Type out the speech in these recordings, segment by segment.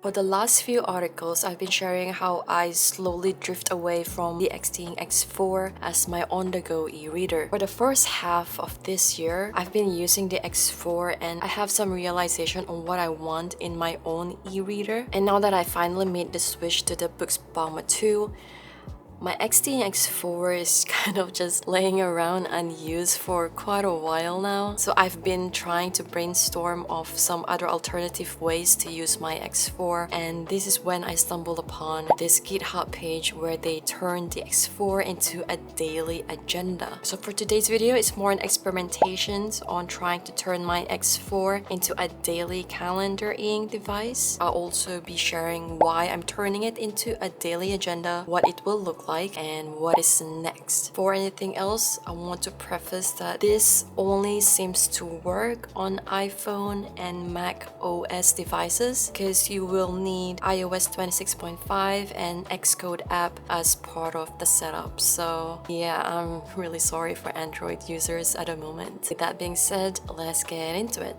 For the last few articles, I've been sharing how I slowly drift away from the Xteink X4 as my on-the-go e-reader. For the first half of this year, I've been using the X4 and I have some realization on what I want in my own e-reader. And now that I finally made the switch to the Boox 2, my Xteink X4 is kind of just laying around unused for quite a while now. So I've been trying to brainstorm of some other alternative ways to use my X4, and this is when I stumbled upon this GitHub page where they turned the X4 into a daily agenda. So for today's video, it's more on experimentations on trying to turn my X4 into a daily calendar-ing device. I'll also be sharing why I'm turning it into a daily agenda, what it will look like, and what is next. For anything else, I want to preface that this only seems to work on iPhone and Mac OS devices because you will need iOS 26.5 and Xcode app as part of the setup. So yeah, I'm really sorry for Android users at the moment. With that being said, let's get into it.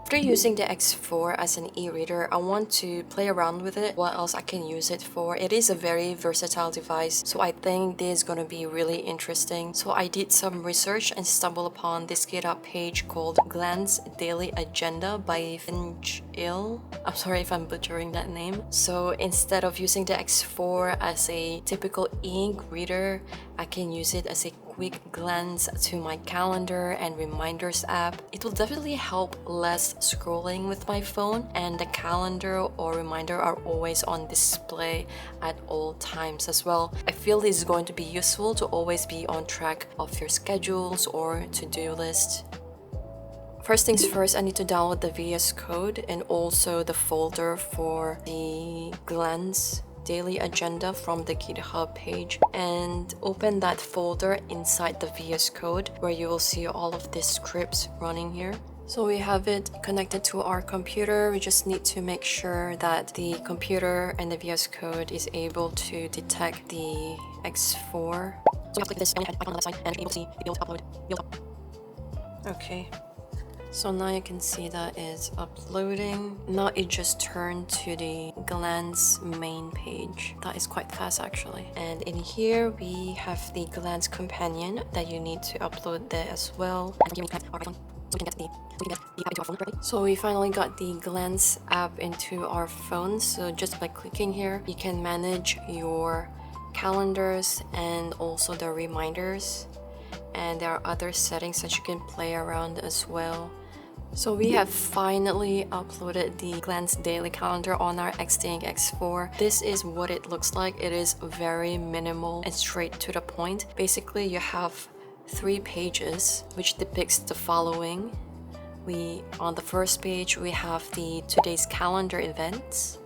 After using the X4 as an e-reader, I want to play around with it, what else I can use it for. It is a very versatile device, so I think this is gonna be really interesting. So I did some research and stumbled upon this GitHub page called Glance Daily Agenda by Vijim. I'm sorry if I'm butchering that name. So instead of using the X4 as a typical ink reader, I can use it as a quick glance to my calendar and reminders app. It will definitely help less scrolling with my phone, and the calendar or reminder are always on display at all times as well. I feel this is going to be useful to always be on track of your schedules or to-do list. First things first, I need to download the VS Code and also the folder for the Glance Daily Agenda from the GitHub page, and open that folder inside the VS Code where you will see all of these scripts running here. So we have it connected to our computer. We just need to make sure that the computer and the VS Code is able to detect the X4. So you have to click this icon on the left side and you're able to see the build upload. Okay. So now you can see that it's uploading. Now it just turned to the Glance main page. That is quite fast actually. And in here we have the Glance companion that you need to upload there as well. And you need to connect our iPhone so we can get the app into our phone correctly. So we finally got the Glance app into our phone. So just by clicking here, you can manage your calendars and also the reminders. And there are other settings that you can play around as well. So we have finally uploaded the Glance Daily Calendar on our Xteink X4. This is what it looks like. It is very minimal and straight to the point. Basically, you have 3 pages which depicts the following. On the first page, we have the today's calendar events.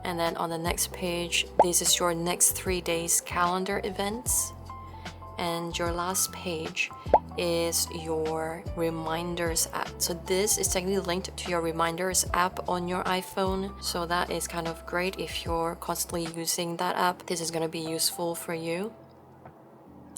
And then on the next page, this is your next 3 days calendar events. And your last page is your reminders app. So this is technically linked to your reminders app on your iPhone. So that is kind of great if you're constantly using that app. This is going to be useful for you.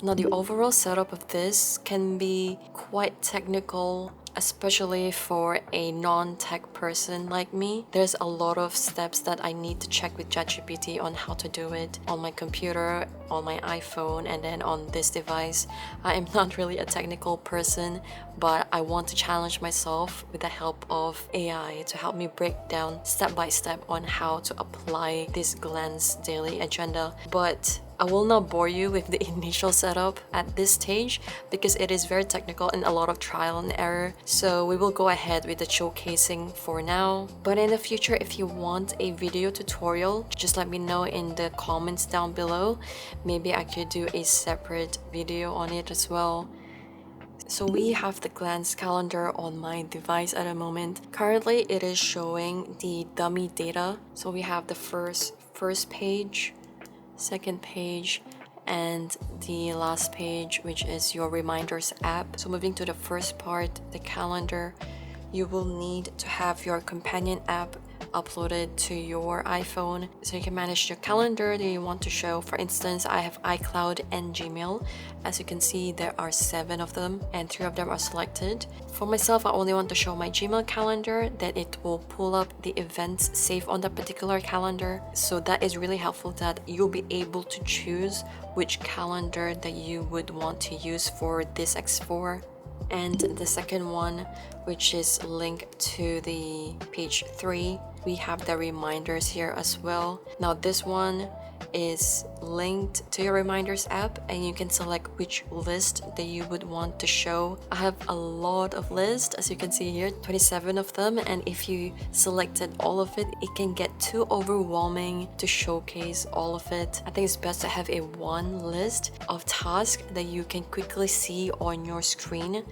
Now the overall setup of this can be quite technical, especially for a non-tech person like me. There's a lot of steps that I need to check with ChatGPT on how to do it on my computer, on my iPhone, and then on this device. I am not really a technical person, but I want to challenge myself with the help of AI to help me break down step by step on how to apply this Glance Daily Agenda. But I will not bore you with the initial setup at this stage because it is very technical and a lot of trial and error. So we will go ahead with the showcasing for now. But in the future, if you want a video tutorial, just let me know in the comments down below. Maybe I could do a separate video on it as well. So we have the Glance calendar on my device at the moment. Currently, it is showing the dummy data. So we have the first page, second page, and the last page, which is your reminders app. So moving to the first part, the calendar, you will need to have your companion app upload it to your iPhone. So you can manage your calendar that you want to show. For instance, I have iCloud and Gmail. As you can see, there are 7 of them and 3 of them are selected. For myself, I only want to show my Gmail calendar, that it will pull up the events saved on that particular calendar. So that is really helpful, that you'll be able to choose which calendar that you would want to use for this X4. And the second one, which is linked to the page 3, we have the reminders here as well. Now this one is linked to your reminders app, and you can select which list that you would want to show. I have a lot of lists, as you can see here, 27 of them, and if you selected all of it, it can get too overwhelming to showcase all of it. I think it's best to have a one list of tasks that you can quickly see on your screen,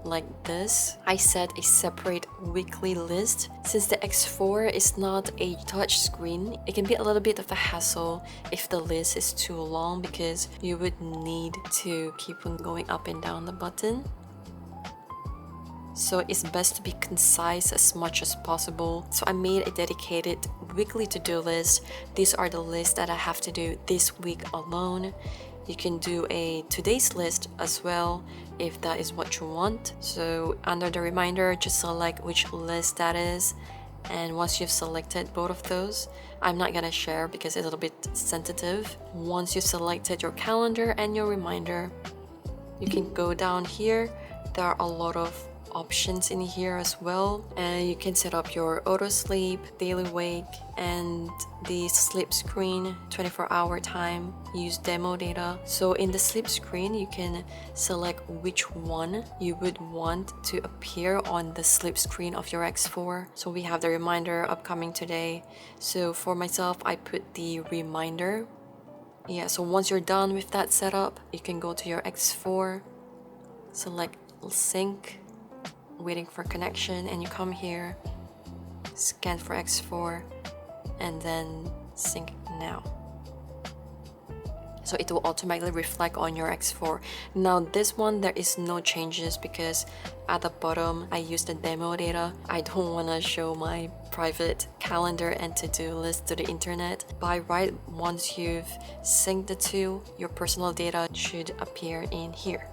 like this. I set a separate weekly list. Since the X4 is not a touch screen, it can be a little bit of a hassle if the list is too long, because you would need to keep on going up and down the button. So it's best to be concise as much as possible. So I made a dedicated weekly to-do list. These are the lists that I have to do this week alone. You can do a today's list as well if that is what you want. So under the reminder, just select which list that is, and once you've selected both of those, I'm not gonna share because it's a little bit sensitive. Once you've selected your calendar and your reminder, you can go down here. There are a lot of options in here as well, and you can set up your auto sleep, daily wake, and the sleep screen, 24-hour time, use demo data. So in the sleep screen, you can select which one you would want to appear on the sleep screen of your X4. So we have the reminder upcoming today. So for myself, I put the reminder. Yeah, so once you're done with that setup, you can go to your X4, select sync, waiting for connection, and you come here, scan for X4, and then sync now. So it will automatically reflect on your X4. Now this one, there is no changes because at the bottom I use the demo data. I don't want to show my private calendar and to-do list to the internet. By right, once you've synced the two, your personal data should appear in here.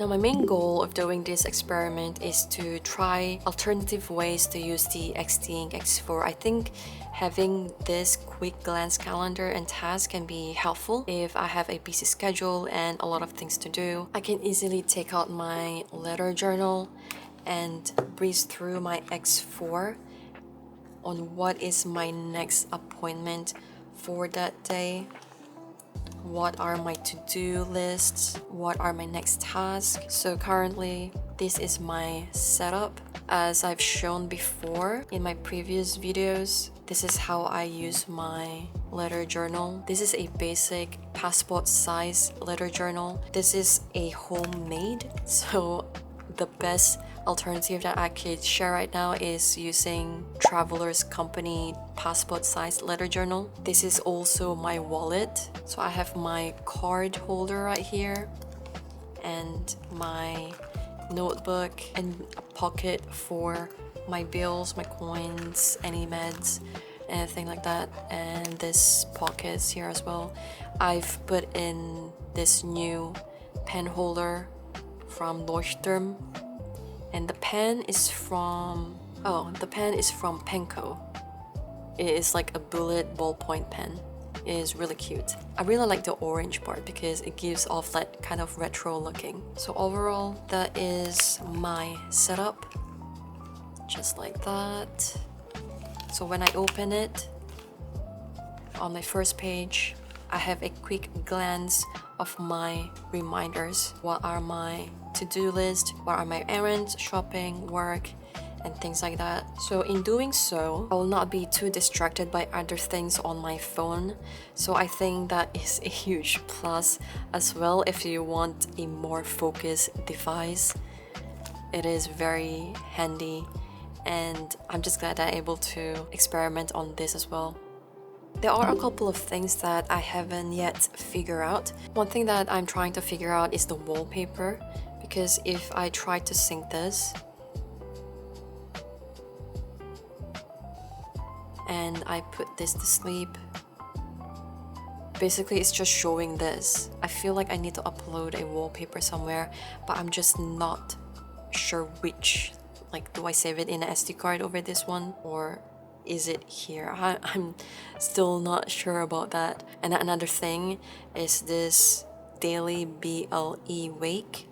Now my main goal of doing this experiment is to try alternative ways to use the Xteink X4. I think having this quick glance calendar and task can be helpful if I have a busy schedule and a lot of things to do. I can easily take out my letter journal and breeze through my X4 on what is my next appointment for that day. What are my to-do lists? What are my next tasks? So currently, this is my setup. As I've shown before in my previous videos, this is how I use my letter journal. This is a basic passport size letter journal. This is a homemade, so the best alternative that I could share right now is using Traveler's Company passport size letter journal. This is also my wallet. So I have my card holder right here and my notebook and a pocket for my bills, my coins, any meds, anything like that. And this pockets here as well. I've put in this new pen holder from Leuchtturm. And the pen is from Penco. It is like a bullet ballpoint pen. It is really cute. I really like the orange part because it gives off that kind of retro looking. So overall, that is my setup. Just like that. So when I open it, on my first page, I have a quick glance of my reminders. What are my to-do list? What are my errands, shopping, work, and things like that. So in doing so, I will not be too distracted by other things on my phone. So I think that is a huge plus as well if you want a more focused device. It is very handy, and I'm just glad I'm able to experiment on this as well. There are a couple of things that I haven't yet figured out. One thing that I'm trying to figure out is the wallpaper, because if I try to sync this, and I put this to sleep. Basically, it's just showing this. I feel like I need to upload a wallpaper somewhere, but I'm just not sure which. Like, do I save it in an SD card over this one, or is it here? I'm still not sure about that. And another thing is this daily BLE wake.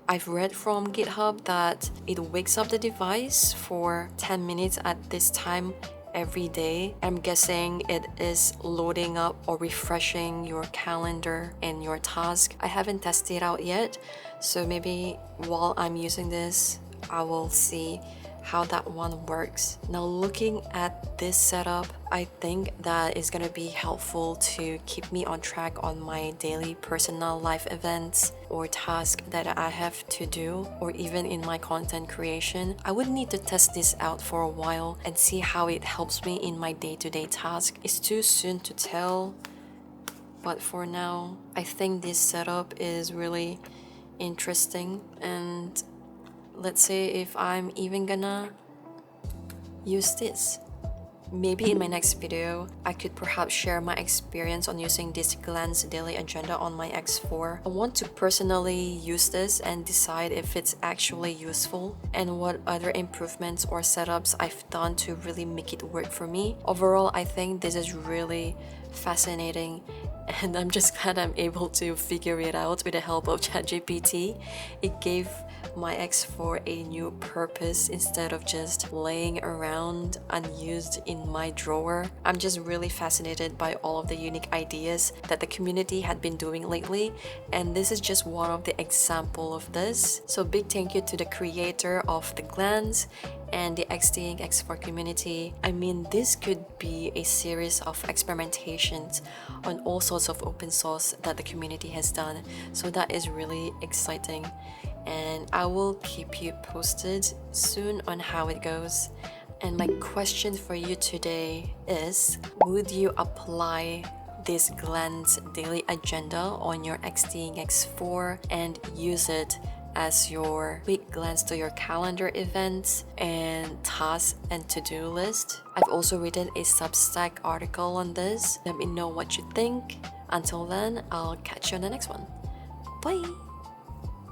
I've read from GitHub that it wakes up the device for 10 minutes at this time every day. I'm guessing it is loading up or refreshing your calendar and your task. I haven't tested it out yet, so maybe while I'm using this, I will see how that one works. Now, looking at this setup, I think that is gonna be helpful to keep me on track on my daily personal life events or tasks that I have to do, or even in my content creation. I would need to test this out for a while and see how it helps me in my day-to-day task. It's too soon to tell, but for now, I think this setup is really interesting, and let's see if I'm even gonna use this. Maybe in my next video, I could perhaps share my experience on using this glance daily agenda on my X4. I want to personally use this and decide if it's actually useful and what other improvements or setups I've done to really make it work for me. Overall, I think this is really fascinating, and I'm just glad I'm able to figure it out with the help of ChatGPT. It gave my X4 a new purpose instead of just laying around unused in my drawer. I'm just really fascinated by all of the unique ideas that the community had been doing lately, and this is just one of the example of this. So big thank you to the creator of the glance and the Xteink X4 community. I mean, this could be a series of experimentations on all sorts of open source that the community has done, so that is really exciting, and I will keep you posted soon on how it goes. And my question for you today is, would you apply this glance daily agenda on your Xteink X4 and use it as your quick glance to your calendar events and tasks and to-do list? I've also written a Substack article on this. Let me know what you think. Until then, I'll catch you on the next one. Bye!